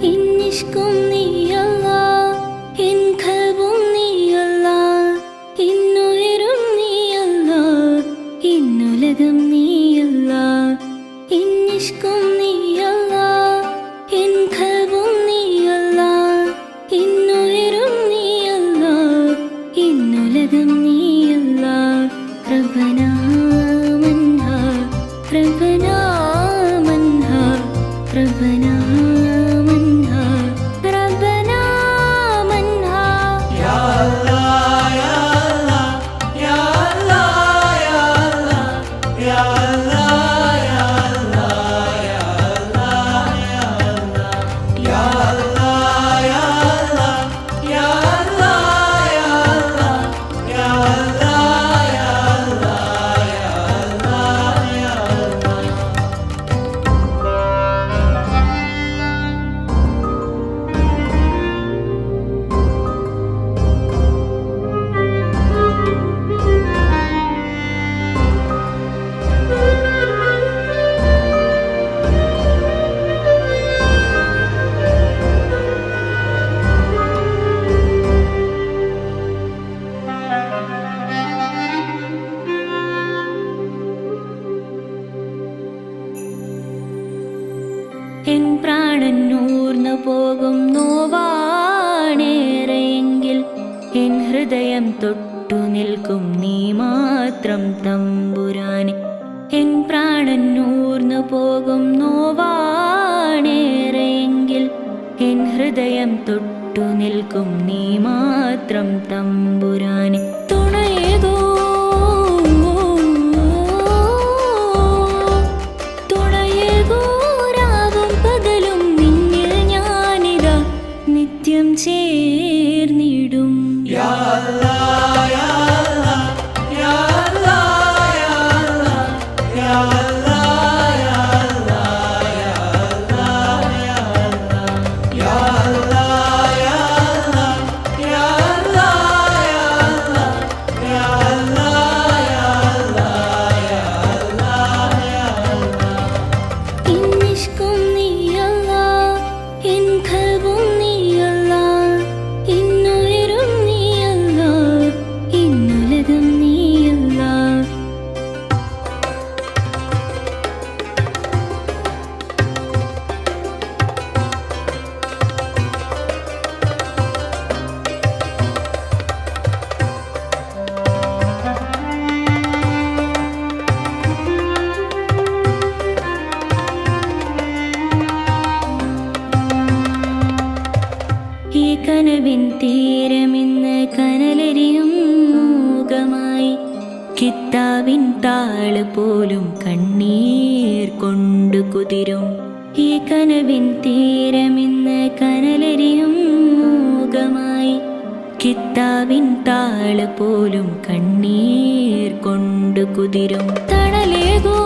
ഇന്നിഷ്കും നീയല്ലാ, N ഖൽബും നീയല്ലാ, ഇന്നുയിരും നീയല്ലാ, ഇന്നുലകം നീയല്ലാ. ഇന്നിഷ്കും നീയല്ലാ, N ഖൽബും നീയല്ലാ, ഇന്നുയിരും നീയല്ലാ, ഇന്നുലകം നീയല്ലാ. റബ്ബനാ മൻഹാ, റബ്ബനാ മൻഹാ, റബ്ബനാ എൻ പ്രാണൻ ഊർന്നു പോകും നോവാണേറെയെങ്കിൽ എൻ ഹൃദയം തൊട്ടു നിൽക്കും നീ മാത്രം തമ്പുരാനെ. എൻ പ്രാണൻ ഊർന്നു പോകും നോവാണേറെയെങ്കിൽ എൻ ഹൃദയം തൊട്ടു നിൽക്കും നീ മാത്രം തമ്പുരാനെ. തുണയേകോ ചേർന്നിടും. യാ അല്ലാഹ് യാ അല്ലാഹ് യാ അല്ലാഹ് യാ അല്ലാഹ് യാ അല്ലാഹ് യാ അല്ലാഹ് യാ അല്ലാഹ് യാ അല്ലാഹ് യാ അല്ലാഹ് യാ അല്ലാഹ് യാ അല്ലാഹ് യാ അല്ലാഹ് യാ അല്ലാഹ്. ഇന്നിഷ്കും നീയല്ലാ, എൻ ഖൽബും നീയല്ലാ, ഇന്നുയിരും നീയല്ലാ, ഇന്നുലകം നീയല്ലാ. ഈ കനവിൻ തീരമിന്ന് കനലരിയും മൂകമായി, കിത്താവിൻ താള് പോലും കണ്ണീർ കൊണ്ടു കുതിരും. ഈ കനവിൻ തീരമിന്ന് കനലരിയും മൂകമായി, കിത്താവിൻ താള് പോലും കണ്ണീർ കൊണ്ടു കുതിരും. തണലേകോ